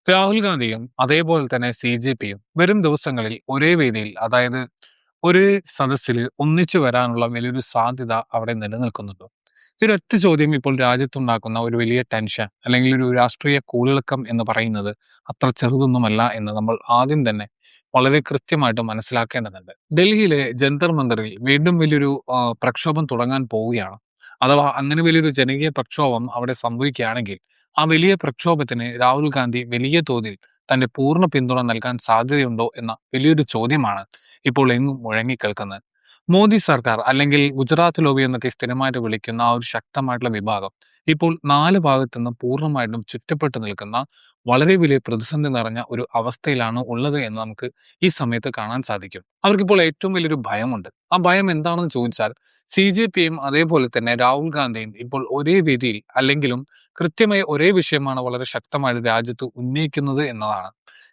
രാഹുൽ ഗാന്ധിയും അതേപോലെ തന്നെ CJPയും വരും ദിവസങ്ങളിൽ ഒരേ വേദിയിൽ ഒരേ സദസ്സിൽ ഒന്നിച്ചു വരാനുള്ള വലിയൊരു സാധ്യത അവിടെ നിലനിൽക്കുന്നുണ്ട്. ഈ ഒരൊറ്റ ചോദ്യം ഇപ്പോൾ രാജ്യത്തുണ്ടാക്കുന്ന ഒരു വലിയ ടെൻഷൻ അല്ലെങ്കിൽ ഒരു രാഷ്ട്രീയ കൂളിളക്കം എന്ന് പറയുന്നത് അത്ര ചെറുതൊന്നുമല്ല എന്ന് നമ്മൾ ആദ്യം തന്നെ വളരെ കൃത്യമായിട്ട് മനസ്സിലാക്കേണ്ടതുണ്ട്. ഡൽഹിയിലെ ജന്തർ മന്ദറിൽ വീണ്ടും വലിയൊരു പ്രക്ഷോഭം തുടങ്ങാൻ പോവുകയാണ്. അഥവാ അങ്ങനെ വലിയൊരു ജനകീയ പ്രക്ഷോഭം അവിടെ സംഭവിക്കുകയാണെങ്കിൽ ആ വലിയ പ്രക്ഷോഭത്തിന് രാഹുൽ ഗാന്ധി വലിയ തോതിൽ തന്റെ പൂർണ്ണ പിന്തുണ നൽകാൻ സാധ്യതയുണ്ടോ എന്ന വലിയൊരു ചോദ്യമാണ് ഇപ്പോൾ എങ്ങും മുഴങ്ങിക്കേൾക്കുന്നത്. മോദി സർക്കാർ അല്ലെങ്കിൽ ഗുജറാത്ത് ലോബി എന്നൊക്കെ സ്ഥിരമായിട്ട് വിളിക്കുന്ന ആ ഒരു ശക്തമായിട്ടുള്ള വിഭാഗം ഇപ്പോൾ നാല് ഭാഗത്തു നിന്നും പൂർണ്ണമായിട്ടും ചുറ്റപ്പെട്ടു നിൽക്കുന്ന വളരെ വലിയ പ്രതിസന്ധി നിറഞ്ഞ ഒരു അവസ്ഥയിലാണ് ഉള്ളത് എന്ന് നമുക്ക് ഈ സമയത്ത് കാണാൻ സാധിക്കും. അവർക്കിപ്പോൾ ഏറ്റവും വലിയൊരു ഭയമുണ്ട്. ആ ഭയം എന്താണെന്ന് ചോദിച്ചാൽ CJPയും അതേപോലെ തന്നെ രാഹുൽ ഗാന്ധിയും ഇപ്പോൾ ഒരേ വേദിയിൽ അല്ലെങ്കിലും കൃത്യമായി ഒരേ വിഷയമാണ് വളരെ ശക്തമായിട്ട് രാജ്യത്ത് ഉന്നയിക്കുന്നത് എന്നതാണ്.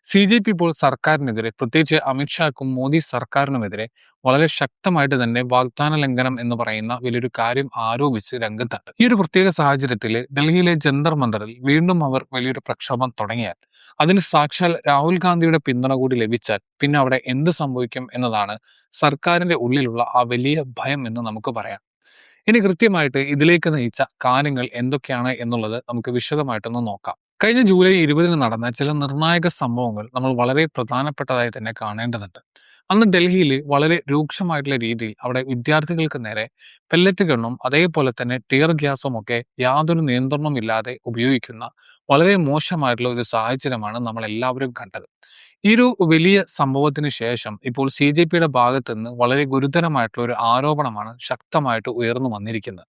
CJP ഇപ്പോൾ സർക്കാരിനെതിരെ, പ്രത്യേകിച്ച് അമിത്ഷാക്കും മോദി സർക്കാരിനുമെതിരെ വളരെ ശക്തമായിട്ട് തന്നെ വാഗ്ദാന ലംഘനം എന്ന് പറയുന്ന വലിയൊരു കാര്യം ആരോപിച്ച് രംഗത്താണ്. ഈ ഒരു പ്രത്യേക സാഹചര്യത്തിൽ ഡൽഹിയിലെ ജന്തർ മന്ദറിൽ വീണ്ടും അവർ വലിയൊരു പ്രക്ഷോഭം തുടങ്ങിയാൽ, അതിന് സാക്ഷാൽ രാഹുൽ ഗാന്ധിയുടെ പിന്തുണ കൂടി ലഭിച്ചാൽ പിന്നെ അവിടെ എന്ത് സംഭവിക്കും എന്നതാണ് സർക്കാരിന്റെ ഉള്ളിലുള്ള ആ വലിയ ഭയം എന്ന് നമുക്ക് പറയാം. ഇനി കൃത്യമായിട്ട് ഇതിലേക്ക് നയിച്ച കാര്യങ്ങൾ എന്തൊക്കെയാണ് എന്നുള്ളത് നമുക്ക് വിശദമായിട്ടൊന്ന് നോക്കാം. കഴിഞ്ഞ ജൂലൈ 20-ന് നടന്ന ചില നിർണായക സംഭവങ്ങൾ നമ്മൾ വളരെ പ്രധാനപ്പെട്ടതായി തന്നെ കാണേണ്ടതുണ്ട്. അന്ന് ഡൽഹിയിൽ വളരെ രൂക്ഷമായിട്ടുള്ള രീതിയിൽ അവിടെ വിദ്യാർത്ഥികൾക്ക് നേരെ പെല്ലറ്റ് ഗണ്ണും അതേപോലെ തന്നെ ടിയർ ഗ്യാസും ഒക്കെ യാതൊരു നിയന്ത്രണവും ഇല്ലാതെ ഉപയോഗിക്കുന്ന വളരെ മോശമായിട്ടുള്ള ഒരു സാഹചര്യമാണ് നമ്മൾ എല്ലാവരും കണ്ടത്. ഈ ഒരു വലിയ സംഭവത്തിന് ശേഷം ഇപ്പോൾ CJPയുടെ ഭാഗത്ത് നിന്ന് വളരെ ഗുരുതരമായിട്ടുള്ള ഒരു ആരോപണമാണ് ശക്തമായിട്ട് ഉയർന്നു വന്നിരിക്കുന്നത്.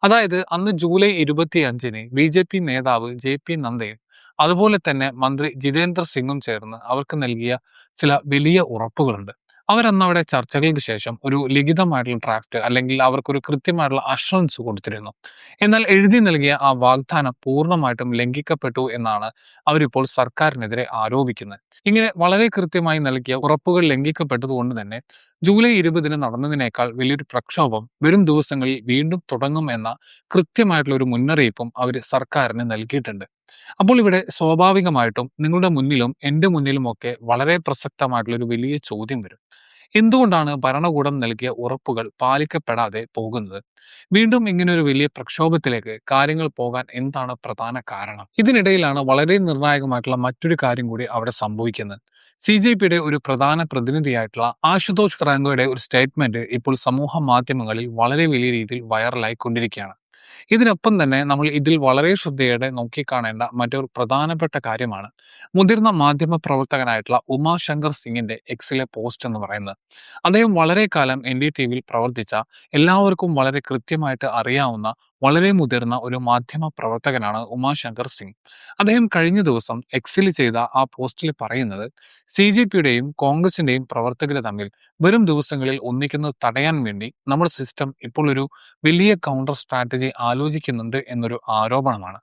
അതായത് അന്ന് ജൂലൈ 25-ന് BJP നേതാവ് JP നദ്ദയും അതുപോലെ തന്നെ മന്ത്രി ജിതേന്ദ്ര സിംഗും ചേർന്ന് അവർക്ക് നൽകിയ ചില വലിയ ഉറപ്പുകളുണ്ട്. അവരന്ന് അവിടെ ചർച്ചകൾക്ക് ശേഷം ഒരു ലിഖിതമായിട്ടുള്ള ഡ്രാഫ്റ്റ് അല്ലെങ്കിൽ അവർക്കൊരു കൃത്യമായിട്ടുള്ള അഷുറൻസ് കൊടുത്തിരുന്നു. എന്നാൽ എഴുതി നൽകിയ ആ വാഗ്ദാനം പൂർണ്ണമായിട്ടും ലംഘിക്കപ്പെട്ടു എന്നാണ് അവരിപ്പോൾ സർക്കാരിനെതിരെ ആരോപിക്കുന്നത്. ഇങ്ങനെ വളരെ കൃത്യമായി നൽകിയ ഉറപ്പുകൾ ലംഘിക്കപ്പെട്ടതുകൊണ്ട് തന്നെ ജൂലൈ 20-ന് നടന്നതിനേക്കാൾ വലിയൊരു പ്രക്ഷോഭം വരും ദിവസങ്ങളിൽ വീണ്ടും തുടങ്ങും എന്ന കൃത്യമായിട്ടുള്ള ഒരു മുന്നറിയിപ്പും അവർ സർക്കാരിന് നൽകിയിട്ടുണ്ട്. അപ്പോൾ ഇവിടെ സ്വാഭാവികമായിട്ടും നിങ്ങളുടെ മുന്നിലും എൻ്റെ മുന്നിലുമൊക്കെ വളരെ പ്രസക്തമായിട്ടുള്ള ഒരു വലിയ ചോദ്യം വരും. എന്തുകൊണ്ടാണ് ഭരണകൂടം നൽകിയ ഉറപ്പുകൾ പാലിക്കപ്പെടാതെ പോകുന്നത്? വീണ്ടും ഇങ്ങനെ ഒരു വലിയ പ്രക്ഷോഭത്തിലേക്ക് കാര്യങ്ങൾ പോകാൻ എന്താണ് പ്രധാന കാരണം? ഇതിനിടയിലാണ് വളരെ നിർണായകമായിട്ടുള്ള മറ്റൊരു കാര്യം കൂടി അവിടെ സംഭവിക്കുന്നത്. CJPയുടെ ഒരു പ്രധാന പ്രതിനിധിയായിട്ടുള്ള ആശുതോഷ് റാങ്കോയുടെ ഒരു സ്റ്റേറ്റ്മെന്റ് ഇപ്പോൾ സമൂഹ മാധ്യമങ്ങളിൽ വളരെ വലിയ രീതിയിൽ വൈറലായിക്കൊണ്ടിരിക്കുകയാണ്. ഇതിനൊപ്പം തന്നെ നമ്മൾ ഇതിൽ വളരെ ശ്രദ്ധയോടെ നോക്കിക്കാണേണ്ട മറ്റൊരു പ്രധാനപ്പെട്ട കാര്യമാണ് മുതിർന്ന മാധ്യമ പ്രവർത്തകനായിട്ടുള്ള ഉമാശങ്കർ സിംഗിന്റെ എക്സിലെ പോസ്റ്റ് എന്ന് പറയുന്നത്. അദ്ദേഹം വളരെ കാലം NDTVയിൽ പ്രവർത്തിച്ച, എല്ലാവർക്കും വളരെ കൃത്യമായിട്ട് അറിയാവുന്ന വളരെ മുതിർന്ന ഒരു മാധ്യമ പ്രവർത്തകനാണ് ഉമാശങ്കർ സിംഗ്. അദ്ദേഹം കഴിഞ്ഞ ദിവസം എക്സിൽ ചെയ്ത ആ പോസ്റ്റിൽ പറയുന്നത് CJPയുടെയും കോൺഗ്രസിന്റെയും പ്രവർത്തകർ തമ്മിൽ വരും ദിവസങ്ങളിൽ ഒന്നിക്കുന്നത് തടയാൻ വേണ്ടി നമ്മുടെ സിസ്റ്റം ഇപ്പോൾ ഒരു വലിയ കൗണ്ടർ സ്ട്രാറ്റജി ആലോചിക്കുന്നുണ്ട് എന്നൊരു ആരോപണമാണ്.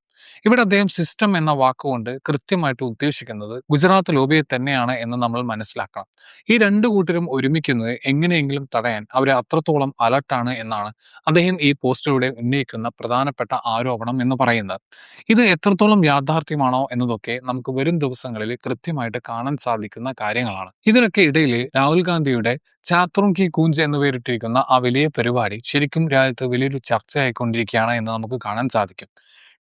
ഇവിടെ അദ്ദേഹം സിസ്റ്റം എന്ന വാക്കുകൊണ്ട് കൃത്യമായിട്ട് ഉദ്ദേശിക്കുന്നത് ഗുജറാത്ത് ലോബിയെ തന്നെയാണ് എന്ന് നമ്മൾ മനസ്സിലാക്കണം. ഈ രണ്ടു കൂട്ടരും ഒരുമിക്കുന്നത് എങ്ങനെയെങ്കിലും തടയാൻ അവർ അത്രത്തോളം അലർട്ടാണ് എന്നാണ് അദ്ദേഹം ഈ പോസ്റ്റിലൂടെ ഉന്നയിക്കുന്ന പ്രധാനപ്പെട്ട ആരോപണം എന്ന് പറയുന്നത്. ഇത് എത്രത്തോളം യാഥാർത്ഥ്യമാണോ എന്നതൊക്കെ നമുക്ക് വരും ദിവസങ്ങളിൽ കൃത്യമായിട്ട് കാണാൻ സാധിക്കുന്ന കാര്യങ്ങളാണ്. ഇതിനൊക്കെ ഇടയിൽ രാഹുൽ ഗാന്ധിയുടെ ചാത്രോം കി കൂഞ്ച് എന്ന് പേരിട്ടിരിക്കുന്ന ആ വലിയ പരിപാടി ശരിക്കും രാജ്യത്ത് വലിയൊരു ചർച്ചയായിക്കൊണ്ടിരിക്കുകയാണ് എന്ന് നമുക്ക് കാണാൻ സാധിക്കും.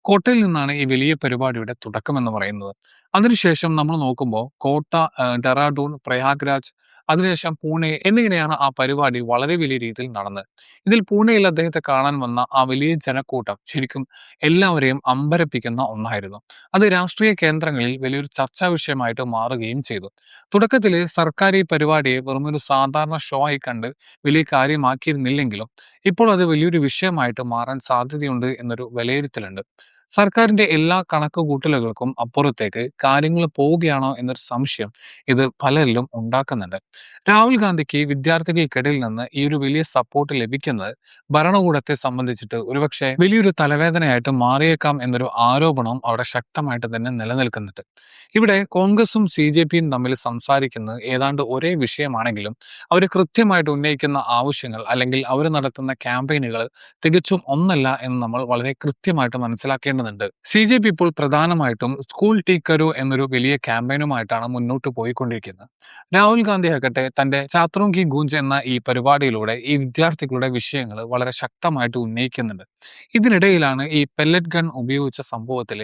കോട്ടയിൽ നിന്നാണ് ഈ വലിയ പരിപാടിയുടെ തുടക്കം എന്ന് പറയുന്നത്. അതിനുശേഷം നമ്മൾ നോക്കുമ്പോൾ കോട്ട, ഡെറാഡൂൺ, പ്രയാഗ്രാജ്, അതിനുശേഷം പൂനെ എന്നിങ്ങനെയാണ് ആ പരിപാടി വളരെ വലിയ രീതിയിൽ നടന്നത്. ഇതിൽ പൂനെയിൽ അദ്ദേഹത്തെ കാണാൻ വന്ന ആ വലിയ ജനക്കൂട്ടം ശരിക്കും എല്ലാവരെയും അമ്പരപ്പിക്കുന്ന ഒന്നായിരുന്നു. അത് രാഷ്ട്രീയ കേന്ദ്രങ്ങളിൽ വലിയൊരു ചർച്ചാ വിഷയമായിട്ട് മാറുകയും ചെയ്തു. തുടക്കത്തിൽ സർക്കാർ ഈ പരിപാടിയെ വെറുമൊരു സാധാരണ ഷോ ആയി കണ്ട് വലിയ കാര്യമാക്കിയിരുന്നില്ലെങ്കിലും ഇപ്പോൾ അത് വലിയൊരു വിഷയമായിട്ട് മാറാൻ സാധ്യതയുണ്ട് എന്നൊരു വിലയിരുത്തലുണ്ട്. സർക്കാരിന്റെ എല്ലാ കണക്കുകൂട്ടലുകൾക്കും അപ്പുറത്തേക്ക് കാര്യങ്ങൾ പോവുകയാണോ എന്നൊരു സംശയം ഇത് പലരിലും ഉണ്ടാക്കുന്നുണ്ട്. രാഹുൽ ഗാന്ധിക്ക് വിദ്യാർത്ഥികൾക്കിടയിൽ നിന്ന് ഈ ഒരു വലിയ സപ്പോർട്ട് ലഭിക്കുന്നത് ഭരണകൂടത്തെ സംബന്ധിച്ചിട്ട് ഒരുപക്ഷെ വലിയൊരു തലവേദനയായിട്ട് മാറിയേക്കാം എന്നൊരു ആരോപണവും അവിടെ ശക്തമായിട്ട് തന്നെ നിലനിൽക്കുന്നുണ്ട്. ഇവിടെ കോൺഗ്രസും CJPയും തമ്മിൽ സംസാരിക്കുന്നത് ഏതാണ്ട് ഒരേ വിഷയമാണെങ്കിലും അവർ കൃത്യമായിട്ട് ഉന്നയിക്കുന്ന ആവശ്യങ്ങൾ അല്ലെങ്കിൽ അവർ നടത്തുന്ന ക്യാമ്പയിനുകൾ തികച്ചും ഒന്നല്ല എന്ന് നമ്മൾ വളരെ കൃത്യമായിട്ട് മനസ്സിലാക്കേണ്ടതുണ്ട്. കാണുന്നുണ്ട്. CJP ഇപ്പോൾ പ്രധാനമായിട്ടും സ്കൂൾ ടീക്കരോ എന്നൊരു വലിയ ക്യാമ്പയിനുമായിട്ടാണ് മുന്നോട്ട് പോയിക്കൊണ്ടിരിക്കുന്നത്. രാഹുൽ ഗാന്ധി ആകട്ടെ തന്റെ ഛാത്രോം കി ഗൂഞ്ച് എന്ന ഈ പരിപാടിയിലൂടെ ഈ വിദ്യാർത്ഥികളുടെ വിഷയങ്ങൾ വളരെ ശക്തമായിട്ട് ഉന്നയിക്കുന്നുണ്ട്. ഇതിനിടയിലാണ് ഈ പെല്ലറ്റ് ഗൺ ഉപയോഗിച്ച സംഭവത്തിൽ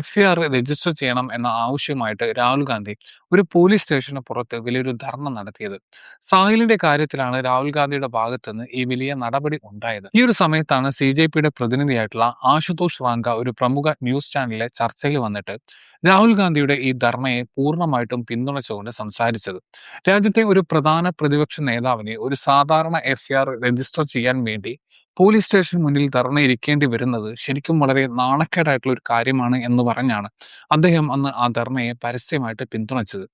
FIR രജിസ്റ്റർ ചെയ്യണം എന്ന ആവശ്യമായിട്ട് രാഹുൽ ഗാന്ധി ഒരു പോലീസ് സ്റ്റേഷന് പുറത്ത് വലിയൊരു ധർണ നടത്തിയത്. സാഹിലിന്റെ കാര്യത്തിലാണ് രാഹുൽ ഗാന്ധിയുടെ ഭാഗത്ത് നിന്ന് ഈ വലിയ നടപടി ഉണ്ടായത്. ഈ ഒരു സമയത്താണ് CJPയുടെ പ്രതിനിധിയായിട്ടുള്ള ആശുതോഷ് റാങ്ക ഒരു പ്രമുഖ ന്യൂസ് ചാനലിലെ ചർച്ചയിൽ വന്നിട്ട് രാഹുൽ ഗാന്ധിയുടെ ഈ ധർണയെ പൂർണ്ണമായിട്ടും പിന്തുണച്ചുകൊണ്ട് സംസാരിച്ചത്. രാജ്യത്തെ ഒരു പ്രധാന പ്രതിപക്ഷ നേതാവിനെ ഒരു സാധാരണ FIR രജിസ്റ്റർ ചെയ്യാൻ വേണ്ടി പോലീസ് സ്റ്റേഷൻ മുന്നിൽ ധർണ ഇരിക്കേണ്ടി വരുന്നത് ശരിക്കും വളരെ നാണക്കേടായിട്ടുള്ള ഒരു കാര്യമാണ് എന്ന് പറഞ്ഞാണ് അദ്ദേഹം അന്ന് ആ ധർണയെ പരസ്യമായിട്ട് പിന്തുണച്ചത്.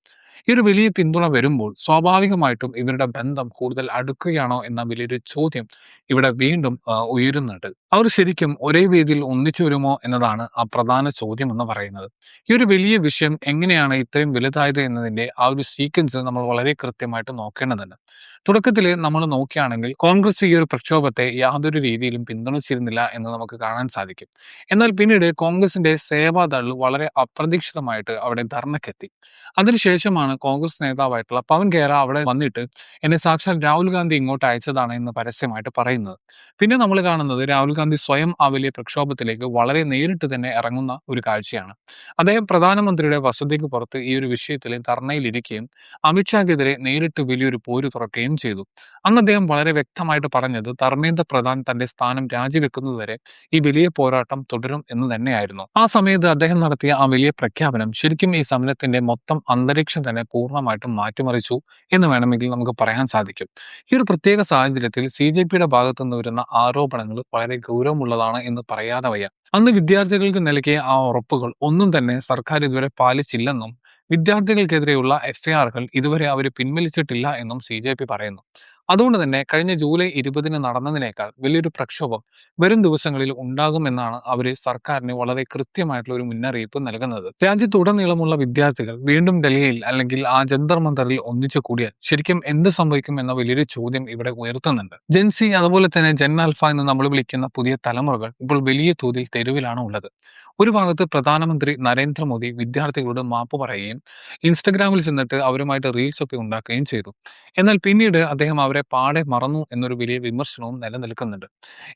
ഈ ഒരു വലിയ പിന്തുണ വരുമ്പോൾ സ്വാഭാവികമായിട്ടും ഇവരുടെ ബന്ധം കൂടുതൽ അടുക്കുകയാണോ എന്ന വലിയൊരു ചോദ്യം ഇവിടെ വീണ്ടും ഉയരുന്നുണ്ട്. അവർ ശരിക്കും ഒരേ വേദിയിൽ ഒന്നിച്ചു വരുമോ എന്നതാണ് ആ പ്രധാന ചോദ്യം എന്ന് പറയുന്നത്. ഈ ഒരു വലിയ വിഷയം എങ്ങനെയാണ് ഇത്രയും വലുതായത് എന്നതിന്റെ ആ ഒരു സീക്വൻസ് നമ്മൾ വളരെ കൃത്യമായിട്ട് നോക്കേണ്ടതുണ്ട്. തുടക്കത്തിൽ നമ്മൾ നോക്കുകയാണെങ്കിൽ കോൺഗ്രസ് ഈ ഒരു പ്രക്ഷോഭത്തെ യാതൊരു രീതിയിലും പിന്തുണച്ചിരുന്നില്ല എന്ന് നമുക്ക് കാണാൻ സാധിക്കും. എന്നാൽ പിന്നീട് കോൺഗ്രസിന്റെ സേവാദൾ വളരെ അപ്രതീക്ഷിതമായിട്ട് അവിടെ ധർണയ്ക്കെത്തി. അതിനുശേഷമാണ് കോൺഗ്രസ് നേതാവായിട്ടുള്ള പവൻ ഖേര അവിടെ വന്നിട്ട് എന്നെ സാക്ഷാൽ രാഹുൽ ഗാന്ധി ഇങ്ങോട്ട് അയച്ചതാണ് എന്ന് പരസ്യമായിട്ട് പറയുന്നത്. പിന്നെ നമ്മൾ കാണുന്നത് രാഹുൽ ഗാന്ധി സ്വയം ആ വലിയ പ്രക്ഷോഭത്തിലേക്ക് വളരെ നേരിട്ട് തന്നെ ഇറങ്ങുന്ന ഒരു കാഴ്ചയാണ്. അദ്ദേഹം പ്രധാനമന്ത്രിയുടെ വസതിക്ക് പുറത്ത് ഈ ഒരു വിഷയത്തിൽ ധർണയിലിരിക്കുകയും അമിത്ഷാക്കെതിരെ നേരിട്ട് വലിയൊരു പോര് തുറക്കുകയും ചെയ്തു. അന്ന് അദ്ദേഹം വളരെ വ്യക്തമായിട്ട് പറഞ്ഞത് ധർമ്മേന്ദ്ര പ്രധാൻ തന്റെ സ്ഥാനം രാജിവെക്കുന്നതുവരെ ഈ വലിയ പോരാട്ടം തുടരും എന്ന് തന്നെയായിരുന്നു. ആ സമയത്ത് അദ്ദേഹം നടത്തിയ ആ വലിയ പ്രഖ്യാപനം ശരിക്കും ഈ സമരത്തിന്റെ മൊത്തം അന്തരീക്ഷം തന്നെ പൂർണ്ണമായിട്ടും മാറ്റിമറിച്ചു എന്ന് വേണമെങ്കിൽ നമുക്ക് പറയാൻ സാധിക്കും. ഈ ഒരു പ്രത്യേക സാഹചര്യത്തിൽ CJPയുടെ ഭാഗത്തു നിന്ന് വരുന്ന ആരോപണങ്ങൾ വളരെ ഗൗരവമുള്ളതാണ് എന്ന് പറയാതെ വയ്യ. അന്ന് വിദ്യാർത്ഥികൾക്ക് നൽകിയ ആ ഉറപ്പുകൾ ഒന്നും തന്നെ സർക്കാർ ഇതുവരെ പാലിച്ചില്ലെന്നും വിദ്യാർത്ഥികൾക്കെതിരെയുള്ള FIRകൾ ഇതുവരെ അവർ പിൻവലിച്ചിട്ടില്ല എന്നും CJP പറയുന്നു. അതുകൊണ്ട് തന്നെ കഴിഞ്ഞ ജൂലൈ 20 നടന്നതിനേക്കാൾ വലിയൊരു പ്രക്ഷോഭം വരും ദിവസങ്ങളിൽ ഉണ്ടാകുമെന്നാണ് അവർ സർക്കാരിന് വളരെ കൃത്യമായിട്ടുള്ള ഒരു മുന്നറിയിപ്പ് നൽകുന്നത്. രാജ്യത്തുടനീളമുള്ള വിദ്യാർത്ഥികൾ വീണ്ടും ഡൽഹിയിൽ അല്ലെങ്കിൽ ആ ജന്തർ മന്ദറിൽ ഒന്നിച്ചു കൂടിയാൽ ശരിക്കും എന്ത് സംഭവിക്കും എന്ന വലിയൊരു ചോദ്യം ഇവിടെ ഉയർത്തുന്നുണ്ട്. ജെൻസി അതുപോലെ തന്നെ ജെൻ ആൽഫ എന്ന് നമ്മൾ വിളിക്കുന്ന പുതിയ തലമുറകൾ ഇപ്പോൾ വലിയ തോതിൽ തെരുവിലാണ് ഉള്ളത്. ഒരു ഭാഗത്ത് പ്രധാനമന്ത്രി നരേന്ദ്രമോദി വിദ്യാർത്ഥികളോട് മാപ്പ് പറയുകയും ഇൻസ്റ്റഗ്രാമിൽ ചെന്നിട്ട് അവരുമായിട്ട് റീൽസ് ഒക്കെ ഉണ്ടാക്കുകയും ചെയ്തു. എന്നാൽ പിന്നീട് അദ്ദേഹം അവരെ പാടെ മറന്നു എന്നൊരു വലിയ വിമർശനവും നിലനിൽക്കുന്നുണ്ട്.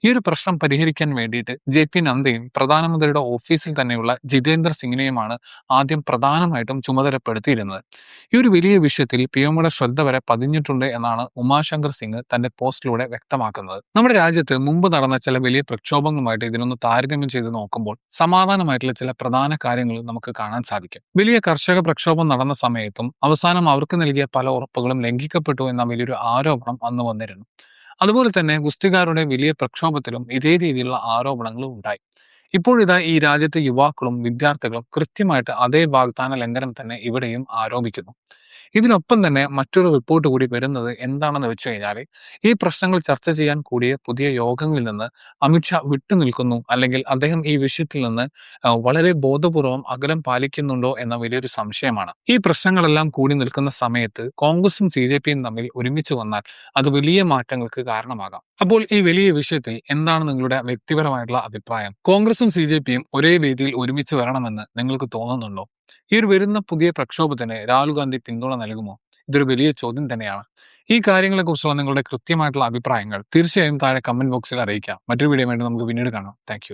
ഈ ഒരു പ്രശ്നം പരിഹരിക്കാൻ വേണ്ടിയിട്ട് JP നദ്ദയും പ്രധാനമന്ത്രിയുടെ ഓഫീസിൽ തന്നെയുള്ള ജിതേന്ദ്ര സിംഗിനെയുമാണ് ആദ്യം പ്രധാനമായിട്ടും ചുമതലപ്പെടുത്തിയിരുന്നത്. ഈ ഒരു വലിയ വിഷയത്തിൽ പിഎംഒയുടെ ശ്രദ്ധ വരെ പതിഞ്ഞിട്ടുണ്ട് എന്നാണ് ഉമാശങ്കർ സിംഗ് തന്റെ പോസ്റ്റിലൂടെ വ്യക്തമാക്കുന്നത്. നമ്മുടെ രാജ്യത്ത് മുമ്പ് നടന്ന ചില വലിയ പ്രക്ഷോഭങ്ങളുമായിട്ട് ഇതിനൊന്ന് താരതമ്യം ചെയ്ത് നോക്കുമ്പോൾ സമാധാനമായിട്ടുള്ള ചില പ്രധാന കാര്യങ്ങൾ നമുക്ക് കാണാൻ സാധിക്കും. വലിയ കർഷക പ്രക്ഷോഭം നടന്ന സമയത്തും അവസാനം അവർക്ക് നൽകിയ പല ഉറപ്പുകളും ലംഘിക്കപ്പെട്ടു എന്ന വലിയൊരു ആരോപണം അന്ന് വന്നിരുന്നു. അതുപോലെ തന്നെ ഗുസ്തിക്കാരുടെ വലിയ പ്രക്ഷോഭത്തിലും ഇതേ രീതിയിലുള്ള ആരോപണങ്ങളും ഉണ്ടായി. ഇപ്പോഴിതാ ഈ രാജ്യത്തെ യുവാക്കളും വിദ്യാർത്ഥികളും കൃത്യമായിട്ട് അതേ വാഗ്ദാന ലംഘനം തന്നെ ഇവിടെയും ആരോപിക്കുന്നു. ഇതിനൊപ്പം തന്നെ മറ്റൊരു റിപ്പോർട്ട് കൂടി വരുന്നത് എന്താണെന്ന് വെച്ച് കഴിഞ്ഞാൽ ഈ പ്രശ്നങ്ങൾ ചർച്ച ചെയ്യാൻ കൂടിയ പുതിയ യോഗങ്ങളിൽ നിന്ന് അമിത്ഷാ വിട്ടുനിൽക്കുന്നു അല്ലെങ്കിൽ അദ്ദേഹം ഈ വിഷയത്തിൽ നിന്ന് വളരെ ബോധപൂർവം അകലം പാലിക്കുന്നുണ്ടോ എന്ന വലിയൊരു സംശയമാണ്. ഈ പ്രശ്നങ്ങളെല്ലാം കൂടി നിൽക്കുന്ന സമയത്ത് കോൺഗ്രസും CJPയും തമ്മിൽ ഒരുമിച്ച് വന്നാൽ അത് വലിയ മാറ്റങ്ങൾക്ക് കാരണമാകാം. അപ്പോൾ ഈ വലിയ വിഷയത്തിൽ എന്താണ് നിങ്ങളുടെ വ്യക്തിപരമായിട്ടുള്ള അഭിപ്രായം? കോൺഗ്രസും CJPയും ഒരേ വേദിയിൽ ഒരുമിച്ച് വരണമെന്ന് നിങ്ങൾക്ക് തോന്നുന്നുണ്ടോ? ഈ ഒരു വരുന്ന പുതിയ പ്രക്ഷോഭത്തിന് രാഹുൽ ഗാന്ധി പിന്തുണ നൽകുമോ? ഇതൊരു വലിയ ചോദ്യം തന്നെയാണ്. ഈ കാര്യങ്ങളെക്കുറിച്ചുള്ള നിങ്ങളുടെ കൃത്യമായിട്ടുള്ള അഭിപ്രായങ്ങൾ തീർച്ചയായും താഴെ കമന്റ് ബോക്സിൽ അറിയിക്കാം. മറ്റൊരു വീഡിയോ വേണ്ടി നമുക്ക് പിന്നീട് കാണാം. Thank you.